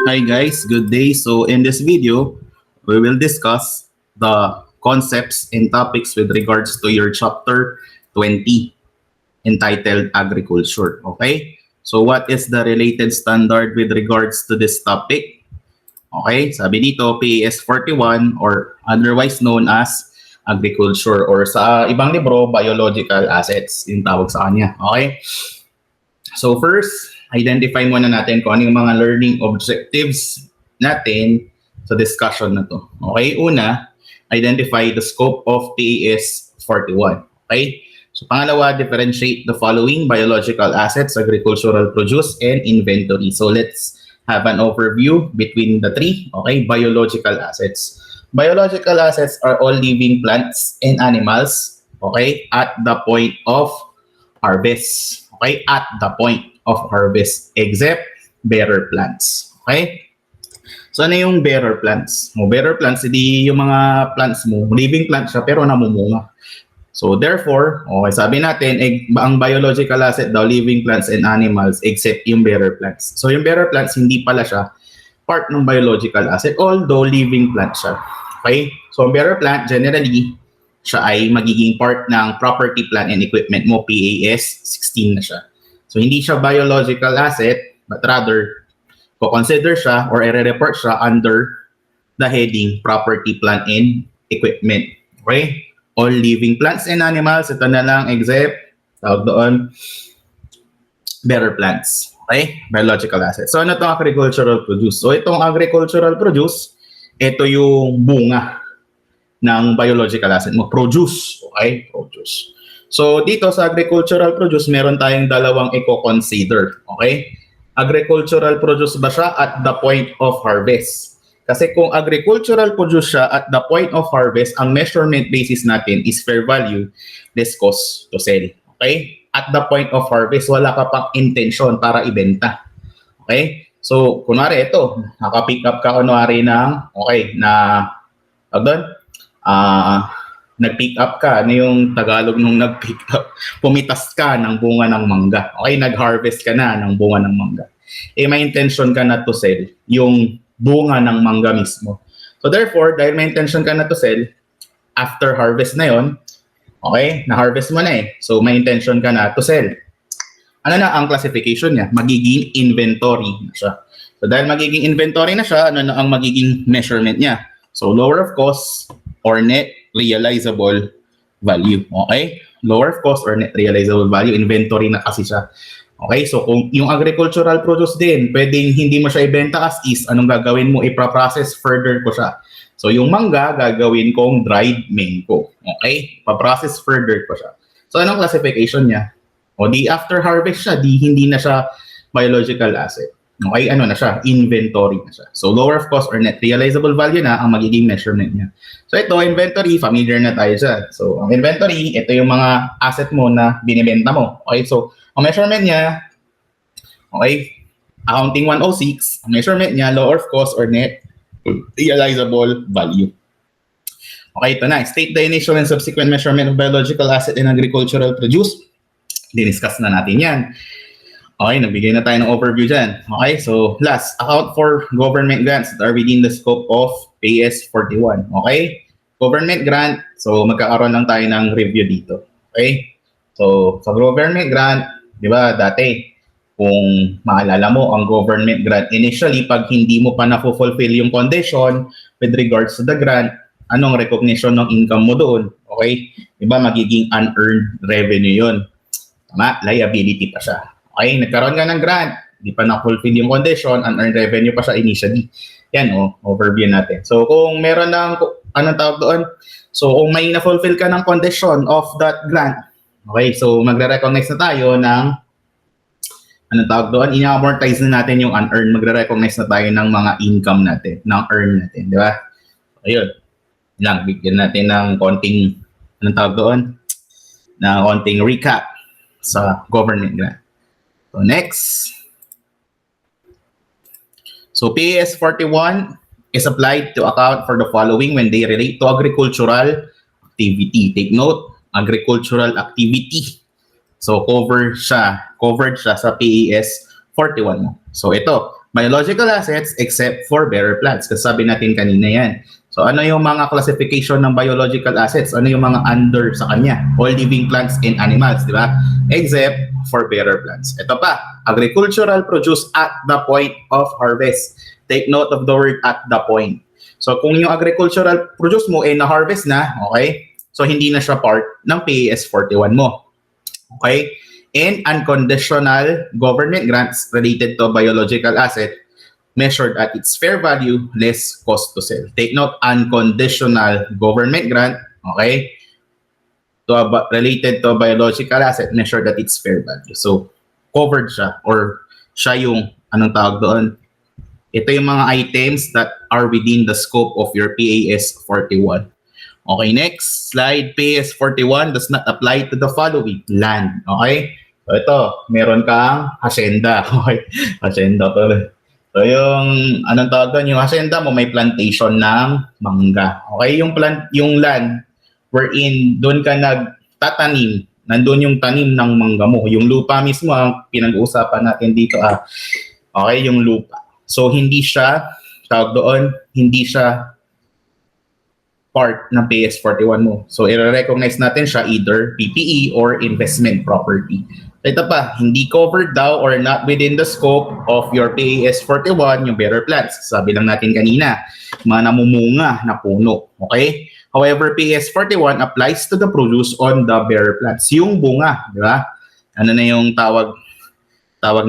Hi guys, good day. So in this video, we will discuss the concepts and topics with regards to your chapter 20 entitled Agriculture. Okay? So what is the related standard with regards to this topic? Okay, sabi dito PAS 41 or otherwise known as agriculture or sa ibang libro, biological assets yung tawag sa kanya. Okay? So first, identify muna natin kung ano yung mga learning objectives natin sa discussion na to. Okay, una, identify the scope of PAS 41. Okay? So pangalawa, differentiate the following biological assets, agricultural produce, and inventory. So let's have an overview between the three. Okay, biological assets. Biological assets are all living plants and animals, okay, at the point of harvest. Okay, at the point of harvest, except bearer plants. Okay? So ano yung bearer plants? Bearer plants, hindi yung mga plants mo, living plants siya pero namumunga. So therefore, okay, sabi natin, ang biological asset daw, living plants and animals except yung bearer plants. So yung bearer plants, hindi pala siya part ng biological asset, although living plant siya. Okay? So ang bearer plant, generally, siya ay magiging part ng property, plant, and equipment mo, PAS 16 na siya. So hindi siya biological asset, but rather, consider siya or i-report siya under the heading property, plant, and equipment. Okay? All living plants and animals, ito na lang except, tawag doon, bearer plants. Okay? Biological assets. So ano itong agricultural produce? So itong agricultural produce, ito yung bunga ng biological asset mo, produce. Okay? Produce. So dito sa agricultural produce, meron tayong dalawang i-consider. Okay? Agricultural produce ba siya at the point of harvest? Kasi kung agricultural produce siya at the point of harvest, ang measurement basis natin is fair value less cost to sell. Okay? At the point of harvest, wala ka pang intention para ibenta. Okay? So, kunwari ito, naka-pick up ka kunwari ng, okay, na, nag-pick up ka, ano yung Tagalog nung nag-pick up? Pumitas ka ng bunga ng mangga. Okay, nag-harvest ka na ng bunga ng mangga. May intention ka na to sell yung bunga ng mangga mismo. So therefore, dahil may intention ka na to sell, after harvest na yon, okay, na-harvest mo na eh. So may intention ka na to sell. Ano na ang classification niya? Magiging inventory na siya. So dahil magiging inventory na siya, ano na ang magiging measurement niya? So lower of cost or net realizable value. Okay? Lower of cost or net realizable value, inventory na kasi siya. Okay? So kung yung agricultural produce din, pwedeng hindi mo siya ibenta as is, anong gagawin mo? Ipa-process further ko siya. So yung mangga, gagawin kong dried mango. Okay? Pa-process further ko siya. So anong classification niya? O di after harvest siya, di hindi na siya biological asset. Okay, ano na siya? Inventory na siya. So, lower of cost or net realizable value na ang magiging measurement niya. So, ito, inventory, familiar na tayo dyan. So, ang inventory, ito yung mga asset mo na binibenta mo. Okay, so, ang measurement niya, okay, accounting 106, ang measurement niya, lower of cost or net realizable value. Okay, ito na. State the initial and subsequent measurement of biological asset and agricultural produce. Diniscuss na natin yan. Okay, nagbigay na tayo ng overview dyan. Okay, so last, account for government grants that are within the scope of PAS 41. Okay, government grant, so magkakaroon lang tayo ng review dito. Okay, so sa government grant, di ba, dati, kung maalala mo, ang government grant, initially, pag hindi mo pa na-fulfill yung condition with regards to the grant, anong recognition ng income mo doon? Okay, di ba, magiging unearned revenue yun. Tama, liability pa siya. Okay, nagkaroon ka ng grant, di pa na-fulfill yung condition, unearned revenue pa siya initially. Yan, overview natin. So, kung meron ng, anong tawag doon? So, kung may na-fulfill ka ng condition of that grant, okay, so magre-recognize na tayo ng, anong tawag doon? Ina-amortize na natin yung unearned, magre-recognize na tayo ng mga income natin, ng earn natin, di ba? So, ayun. Lang, bigyan natin ng konting, anong tawag doon? Na konting recap sa government grant. So next. So PAS 41 is applied to account for the following when they relate to agricultural activity. Take note, agricultural activity. So covered siya sa PAS 41 mo. So ito, biological assets except for bearer plants. Kasi sabi natin kanina yan. So ano yung mga classification ng biological assets? Ano yung mga under sa kanya? All living plants and animals, di ba? Except for bearer plants. Ito pa, agricultural produce at the point of harvest. Take note of the word at the point. So kung yung agricultural produce mo na-harvest na, okay? So hindi na siya part ng PAS 41 mo. Okay? And unconditional government grants related to biological asset measured at its fair value less cost to sell. Take note, unconditional government grant, okay? Related to biological asset measured at its fair value. So, covered siya or siya yung, anong tawag doon? Ito yung mga items that are within the scope of your PAS 41. Okay, next slide. PAS 41 does not apply to the following. Land, okay? So ito, meron kang hacienda. Okay, hacienda to. So yung, anong tawag doon? Yung hacienda mo may plantation ng mangga. Okay, yung land wherein doon ka nagtatanim, nandun yung tanim ng mangga mo. Yung lupa mismo, ang pinag-uusapan natin dito, okay, yung lupa. So hindi siya, tawag doon, hindi siya part ng PAS 41 mo. So, i-recognize natin siya either PPE or investment property. Ito pa, hindi covered daw or not within the scope of your PAS 41 yung bearer plants. Sabi lang natin kanina, mga namumunga na puno. Okay? However, PAS 41 applies to the produce on the bearer plants. Yung bunga, di ba? Ano na yung tawag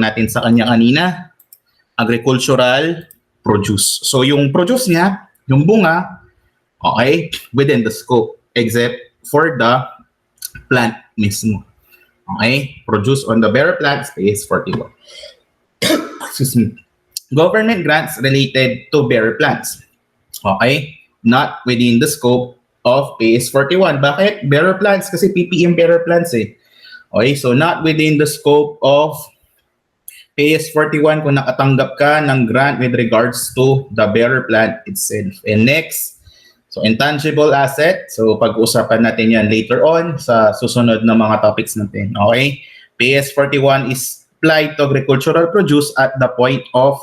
natin sa kanya kanina? Agricultural produce. So, yung produce niya, yung bunga, okay, within the scope, except for the plant mismo. Okay, produce on the bearer plants, PAS 41. Excuse me. Government grants related to bearer plants. Okay, not within the scope of PAS 41. Bakit? Bearer plants, kasi PPM bearer plants eh. Okay, so not within the scope of PAS 41 kung nakatanggap ka ng grant with regards to the bearer plant itself. And next, so intangible asset, so pag-uusapan natin yan later on sa susunod na mga topics natin. Okay? PAS 41 is applied to agricultural produce at the point of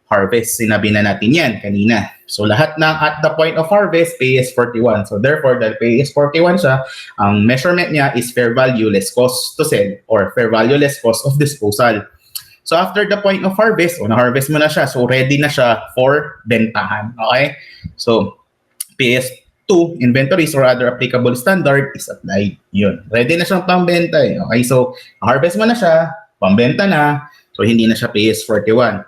harvest. Sinabi na natin yan kanina. So lahat ng at the point of harvest, PAS 41. So therefore, dahil PAS 41 siya, ang measurement niya is fair value less cost to sell or fair value less cost of disposal. So after the point of harvest, o na-harvest mo na siya, so ready na siya for bentahan. Okay? So, PAS2, inventories or other applicable standard is applied. Yun. Ready na siyang pambenta eh. Okay, so harvest mo na siya, pambenta na, so hindi na siya PAS 41.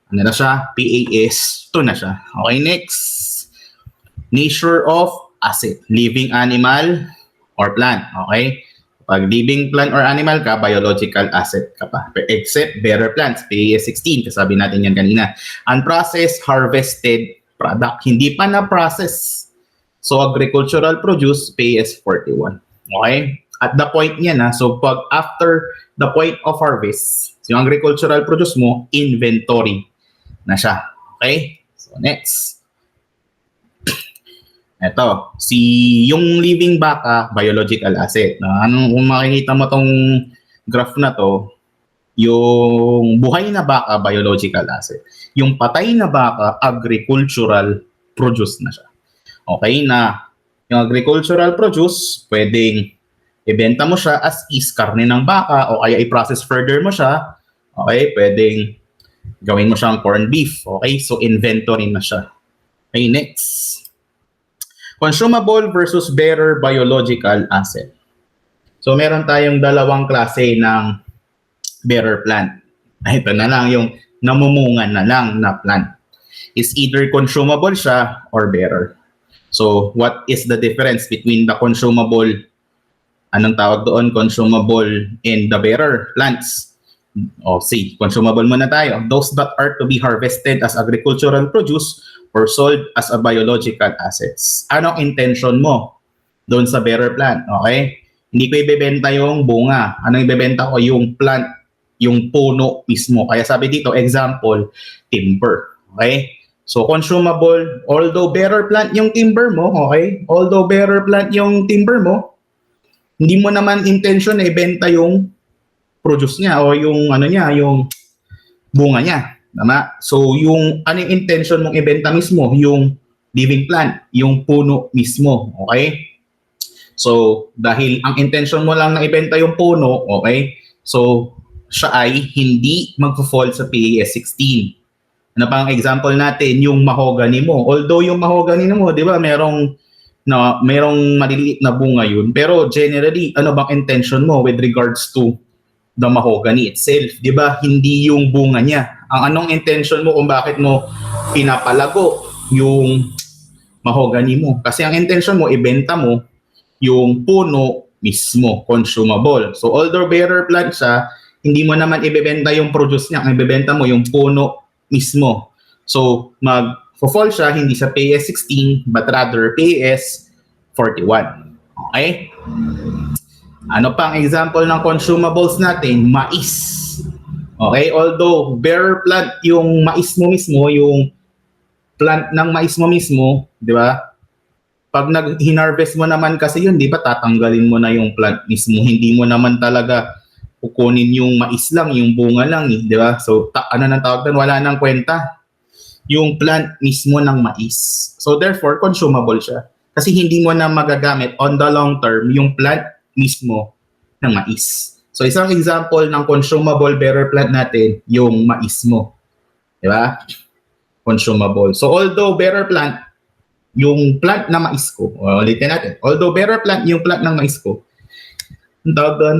Ano na siya? PAS2 na siya. Okay, next. Nature of asset. Living animal or plant. Okay? Pag living plant or animal ka, biological asset ka pa. Except bearer plants, PAS 16. Kasabi natin yan kanina. Unprocessed, harvested product. Hindi pa na-process. So, agricultural produce, PAS 41. Okay? At the point niya na, so pag after the point of harvest, yung agricultural produce mo, inventory na siya. Okay? So, next. Ito, yung living baka, biological asset. Kung makikita mo tong graph na to, yung buhay na baka, biological asset. Yung patay na baka, agricultural produce na siya. Okay, na yung agricultural produce, pwedeng ibenta mo siya as is karne ng baka o kaya i-process further mo siya. Okay, pwedeng gawin mo siyang corned beef. Okay, so inventory na siya. Okay, next. Consumable versus bearer biological asset. So meron tayong dalawang klase ng bearer plant. Ito na lang yung namumungan na lang na plant. Is either consumable siya or bearer. So what is the difference between the consumable, anong tawag doon, consumable and the bearer plants? See, consumable muna tayo. Those that are to be harvested as agricultural produce or sold as a biological assets. Anong intention mo doon sa bearer plant? Okay? Hindi ko ibebenta yung bunga. Anong ibebenta ko? Yung plant, yung puno mismo. Kaya sabi dito, example, timber. Okay? So, consumable, although bearer plant yung timber mo, okay? Although bearer plant yung timber mo, hindi mo naman intention na ibenta yung produce niya o yung ano niya, yung bunga niya. Tama? So, yung ano yung intention mong ibenta mismo? Yung living plant, yung puno mismo. Okay? So, dahil ang intention mo lang na ibenta yung puno, okay? So, siya ay hindi magfo-fall sa PAS 16. Ano pa ang example natin? Yung mahogany mo. Although yung mahogany mo, di ba, merong maliliit na bunga yun. Pero generally, ano bang intention mo with regards to the mahogany itself? Di ba, hindi yung bunga niya. Ang anong intention mo kung bakit mo pinapalago yung mahogany mo? Kasi ang intention mo, ibenta mo yung puno mismo, consumable. So although bearer plant siya, hindi mo naman ibebenta yung produce niya, ang ibebenta mo yung puno mismo. So mag-fall siya hindi sa PAS 16 but rather PAS 41. Okay? Ano pang example ng consumables natin? Mais. Okay? Although bearer plant yung mais mo mismo, yung plant ng mais mo mismo, di ba? Pag hinarvest mo naman kasi yun, di ba tatanggalin mo na yung plant mismo. Hindi mo naman talaga kukunin yung mais lang, yung bunga lang, di ba? So, ano nang tawag doon? Wala nang kwenta. Yung plant mismo ng mais. So, therefore, consumable siya. Kasi hindi mo na magagamit on the long term yung plant mismo ng mais. So, isang example ng consumable bearer plant natin, yung mais mo. Di ba? Consumable. So, although bearer plant, yung plant na mais ko, ulitin natin, although bearer plant yung plant ng mais ko, ang tawag doon,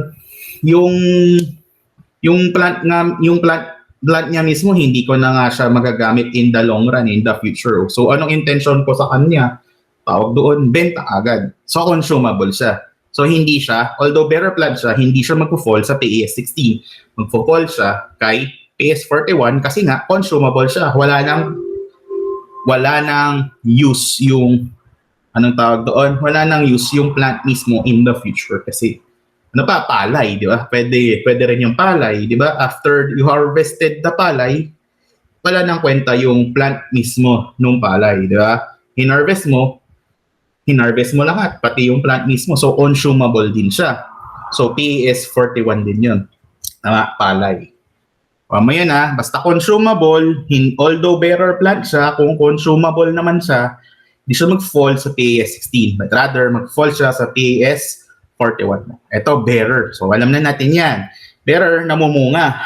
yung plant niya mismo, hindi ko na nga siya magagamit in the long run, in the future. So, anong intention ko sa kanya? Tawag doon, benta agad. So, consumable siya. So, hindi siya, although bearer plant siya, hindi siya magpo-fall sa PAS 16. Magpo-fall siya kay PAS 41 kasi nga, consumable siya. Wala nang use yung anong tawag doon, wala nang use yung plant mismo in the future kasi ano pa, palay, di ba? Pwede rin yung palay, di ba? After you harvested the palay, wala nang kwenta yung plant mismo nung palay, di ba? Hinarvest mo lahat, pati yung plant mismo. So, consumable din siya. So, PAS 41 din yun. Tama, palay. Mamaya na, basta consumable, although bearer plant siya, kung consumable naman siya, hindi siya mag-fall sa PAS 16, but rather mag-fall siya sa PAS 41. Ito, bearer. So, alam na natin yan. Bearer, namumunga.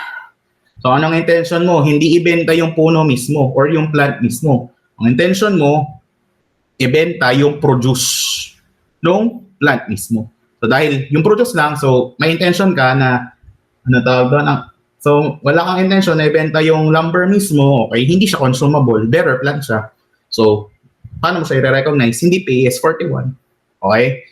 So, anong intention mo? Hindi ibenta yung puno mismo or yung plant mismo. Ang intention mo, ibenta yung produce ng plant mismo. So, dahil yung produce lang, so, may intention ka na, ano tawag doon, so, wala kang intention na ibenta yung lumber mismo, okay, hindi siya consumable, bearer plant siya. So, paano mo siya i-recognize? Hindi PAS 41. Okay?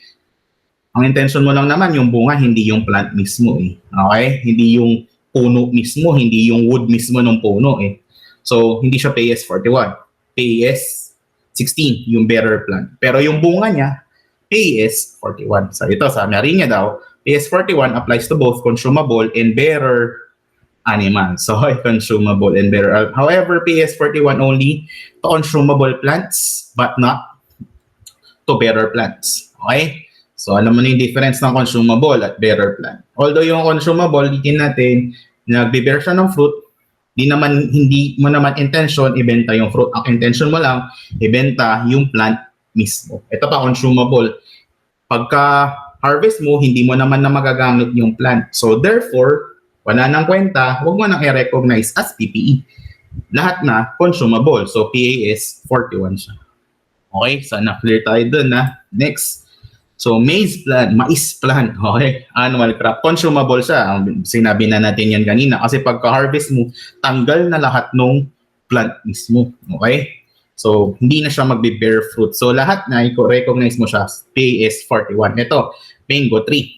Ang intention mo lang naman yung bunga, hindi yung plant mismo eh. Okay? Hindi yung puno mismo, hindi yung wood mismo ng puno eh. So, hindi siya PAS 41. PAS 16, yung bearer plant. Pero yung bunga niya, PAS 41. So, ito, sabi niya daw, PAS 41 applies to both consumable and bearer animals. So, consumable and bearer. However, PAS 41 only to consumable plants but not to bearer plants. Okay? So, alam mo na yung difference ng consumable at bearer plant. Although yung consumable, dikin natin, nagbe-bear siya ng fruit, hindi mo naman intention ibenta yung fruit. Ang intention mo lang, ibenta yung plant mismo. Ito pa, consumable. Pagka harvest mo, hindi mo naman na magagamit yung plant. So, therefore, wala nang kwenta, huwag mo nang i-recognize as PPE. Lahat na consumable. So, PAS 41 siya. Okay, sana clear tayo dun na. Next. So, mais plant. Okay, annual crop. Consumable siya. Sinabi na natin yan kanina. Kasi pagka-harvest mo, tanggal na lahat ng plant mismo. Okay? So, hindi na siya magbe-bear fruit. So, lahat na i-recognize mo siya PAS 41. Ito, mango tree.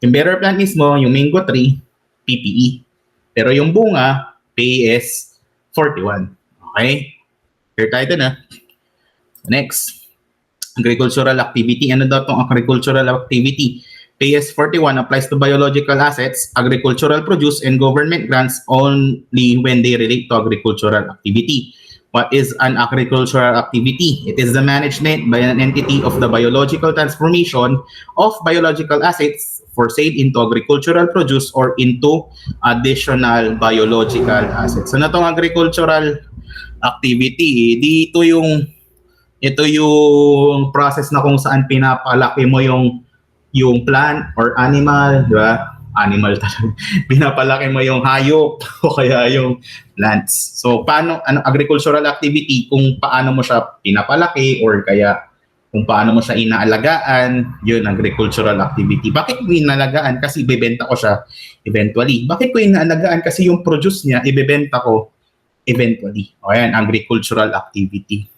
Yung bearer plant mismo, yung mango tree, PPE. Pero yung bunga, PAS 41. Okay? Clear tayo na. Next. Agricultural activity. Ano daw itong agricultural activity? PAS 41 applies to biological assets, agricultural produce, and government grants only when they relate to agricultural activity. What is an agricultural activity? It is the management by an entity of the biological transformation of biological assets for sale into agricultural produce or into additional biological assets. So na tong agricultural activity, ito yung process na kung saan pinapalaki mo yung plant or animal, di ba? Animal talaga. Pinapalaki mo yung hayop o kaya yung plants. So agricultural activity, kung paano mo siya pinapalaki or kaya kung paano mo siya inaalagaan, yun agricultural activity. Bakit ko inaalagaan? Kasi ibebenta ko siya eventually. Bakit ko inaalagaan? Kasi yung produce niya, ibebenta ko eventually. O yan, agricultural activity.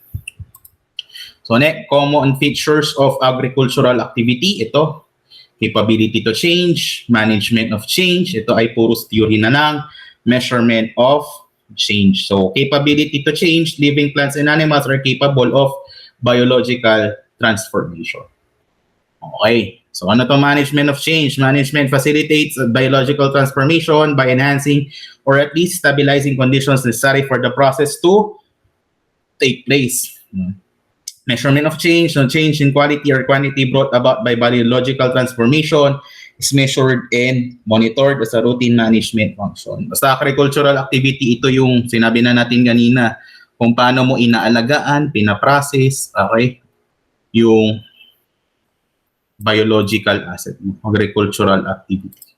So next, common features of agricultural activity. Ito, capability to change, management of change. Ito ay puros theory na lang. Measurement of change. So capability to change, living plants and animals are capable of biological transformation. Okay. So ano to management of change? Management facilitates biological transformation by enhancing or at least stabilizing conditions necessary for the process to take place. Measurement of change, no change in quality or quantity brought about by biological transformation is measured and monitored as a routine management function. Basta agricultural activity, ito yung sinabi na natin kanina, kung paano mo inaalagaan, pinaprocess, okay, yung biological asset mo, agricultural activity.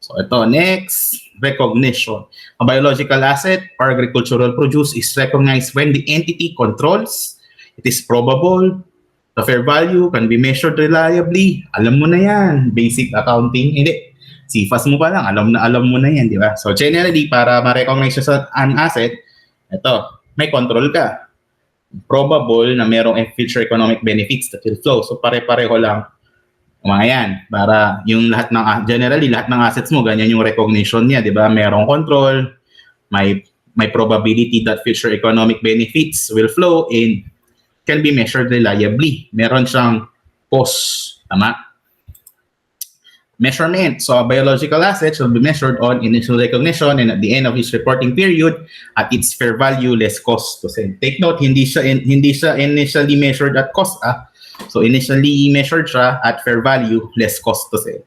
So ito, next, recognition. A biological asset or agricultural produce is recognized when the entity controls, it is probable, the fair value can be measured reliably. Alam mo na yan, basic accounting. Hindi, CFAS mo pa lang, alam mo na yan, di ba? So generally, para ma-recognize sa an asset, ito, may control ka. Probable na merong future economic benefits that will flow. So pare-pareho lang mga yan. Para yung generally, lahat ng assets mo, ganyan yung recognition niya, di ba? Merong control, may probability that future economic benefits will flow and can be measured reliably. Meron siyang cost. Tama? Measurement. So a biological asset should be measured on initial recognition and at the end of its reporting period at its fair value less cost to sell. Take note, hindi siya initially measured at cost. So initially measured siya at fair value less cost to sell.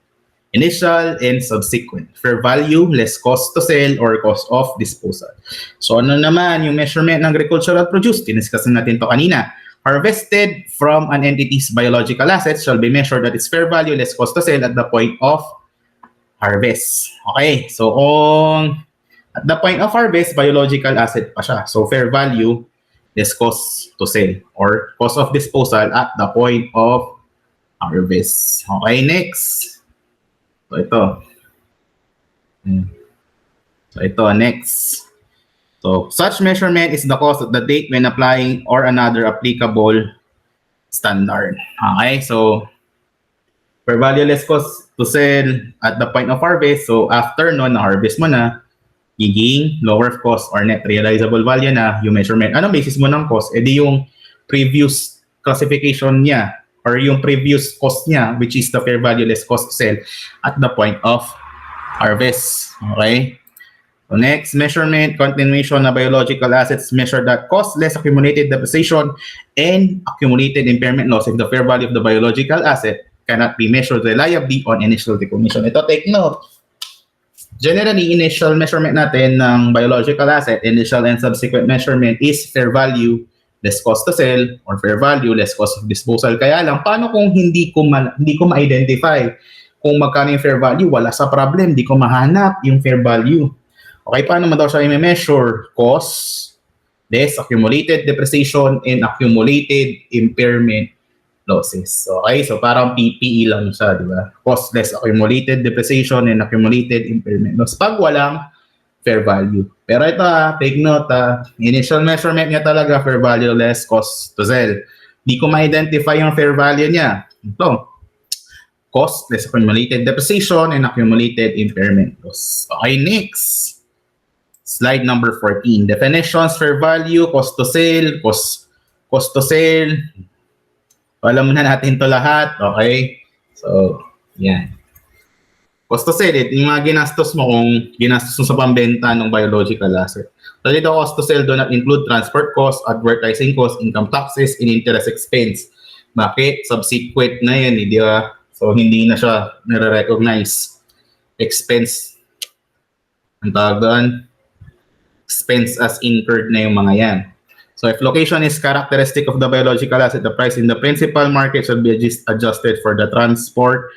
Initial and subsequent. Fair value less cost to sell or cost of disposal. So ano naman yung measurement ng agricultural produce? Diniscuss natin to kanina. Harvested from an entity's biological assets shall be measured at its fair value less cost to sell at the point of harvest. Okay, so at the point of harvest, biological asset pa siya. So fair value less cost to sell or cost of disposal at the point of harvest. Okay, next. So ito, next. So, such measurement is the cost at the date when applying or another applicable standard. Okay, so fair value less cost to sell at the point of harvest. So, after na-harvest mo na, giging lower cost or net realizable value na yung measurement. Anong basis mo ng cost? Di yung previous classification niya or yung previous cost niya, which is the fair value less cost to sell at the point of harvest. Okay? So next, measurement, continuation of biological assets measured at cost less accumulated depreciation and accumulated impairment loss if the fair value of the biological asset cannot be measured reliably on initial recognition. Ito, take note. Generally, initial measurement natin ng biological asset, initial and subsequent measurement is fair value less cost to sell or fair value less cost of disposal. Kaya lang, paano kung hindi ko ma-identify kung magkano yung fair value? Wala sa problem, hindi ko mahanap yung fair value. Okay, paano mo daw siya i-measure? Cost less accumulated depreciation and accumulated impairment losses. Okay, so parang PPE lang siya, di ba? Cost less accumulated depreciation and accumulated impairment loss. Pag walang fair value. Pero ito, take note, initial measurement niya talaga, fair value less cost to sell. Di ko ma-identify yung fair value niya. Ito, cost less accumulated depreciation and accumulated impairment loss. Okay, next. Slide number 14. Definitions, fair value, cost to sell, cost to sell. Alam na natin to lahat. Okay? So, yan. Cost to sell, yung mga ginastos mo kung ginastos mo sa pambenta ng biological asset. So, dito cost to sell do not include transport cost, advertising cost, income taxes, and interest expense. Bakit? Subsequent na yan, di ba? So, hindi na siya nare-recognize. Expense, ang tawag doon, expense as incurred na yung mga yan. So, if location is characteristic of the biological asset, the price in the principal market should be adjusted for the transport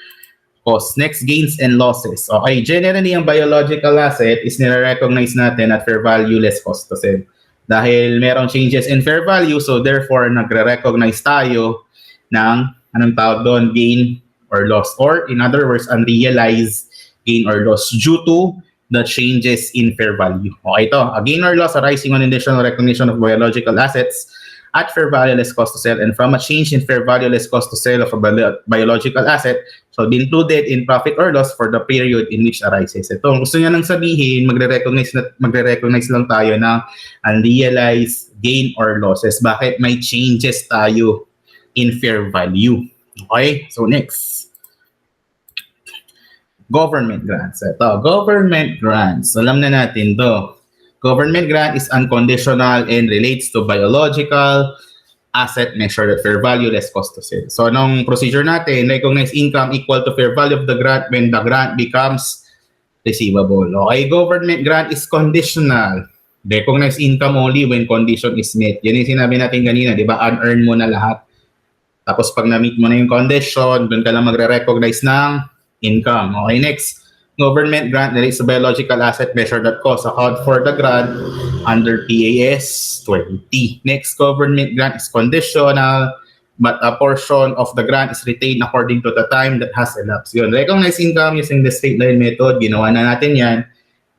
cost. Next, gains and losses. Okay, generally, ang biological asset is nire-recognize natin at fair value less cost to sell. Dahil merong changes in fair value, so therefore, nagre-recognize tayo ng, anong tawag doon, gain or loss. Or, in other words, unrealized gain or loss due to the changes in fair value. Okay, ito. A gain or loss arising on additional recognition of biological assets at fair value less cost to sell and from a change in fair value less cost to sell of a biological asset shall be included in profit or loss for the period in which arises. Ito, gusto niya nang sabihin, magre-recognize lang tayo ng unrealized gain or losses. Bakit? May changes tayo in fair value. Okay? So, next. Government grants. Ito, government grants. Alam na natin to. Government grant is unconditional and relates to biological asset measured at fair value less cost to sell. So, anong procedure natin? Recognize income equal to fair value of the grant when the grant becomes receivable. Okay, government grant is conditional. Recognize income only when condition is met. Yan yung sinabi natin kanina, di ba? Unearn mo na lahat. Tapos pag na-meet mo na yung condition, doon ka lang magre-recognize ng income. Okay, next. Government grant relates to biological asset measured at cost. Account for the grant under PAS 20. Next, government grant is conditional, but a portion of the grant is retained according to the time that has elapsed. Yun, recognize income using the straight line method. Ginawa na natin yan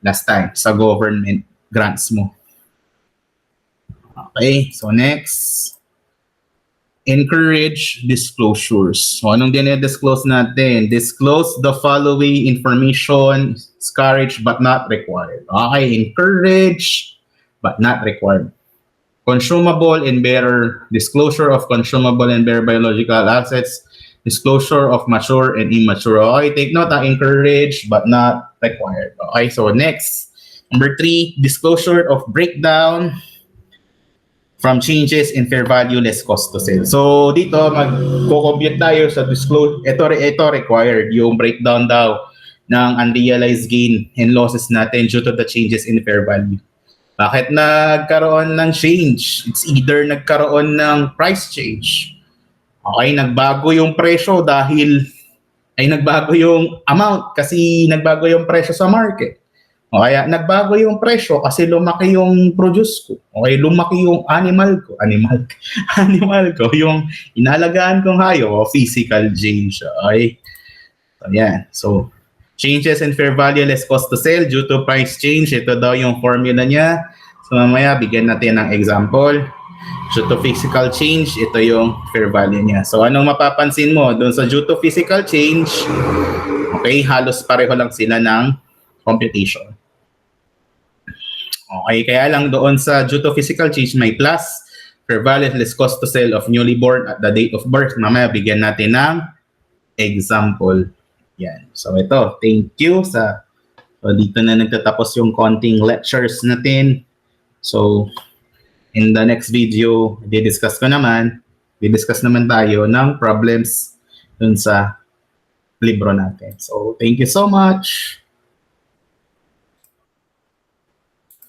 last time sa government grants mo. Okay, so next. Encourage disclosures. So, anong dinidisclose natin? Disclose the following information, discouraged but not required. Okay, encourage but not required. Consumable and bearer, disclosure of consumable and bearer biological assets, disclosure of mature and immature. Okay, take note, encourage but not required. Okay, so next. Number 3, disclosure of breakdown from changes in fair value less cost to sell. So dito magko-compute tayo sa disclose. Ito required yung breakdown daw ng unrealized gain and losses natin due to the changes in fair value. Bakit nagkaroon ng change? It's either nagkaroon ng price change. Okay, nagbago yung presyo dahil ay nagbago yung amount kasi nagbago yung presyo sa market. O kaya nagbago yung presyo kasi lumaki yung produce ko. Okay, lumaki yung animal ko, yung inalagaan kong hayop, physical change. Okay. So, yan. So, changes in fair value less cost to sell due to price change. Ito daw yung formula niya. So, mamaya bigyan natin ng example. Due to physical change, ito yung fair value niya. So, anong mapapansin mo? Doon sa due to physical change, okay, halos pareho lang sila ng computation. Okay, kaya lang doon sa due to physical change may plus, fair value less cost to sell of newly born at the date of birth. Mamaya bigyan natin ng example. Yan. So ito, thank you sa dito na nagtatapos yung konting lectures natin. So in the next video, didiscuss naman tayo ng problems dun sa libro natin. So thank you so much.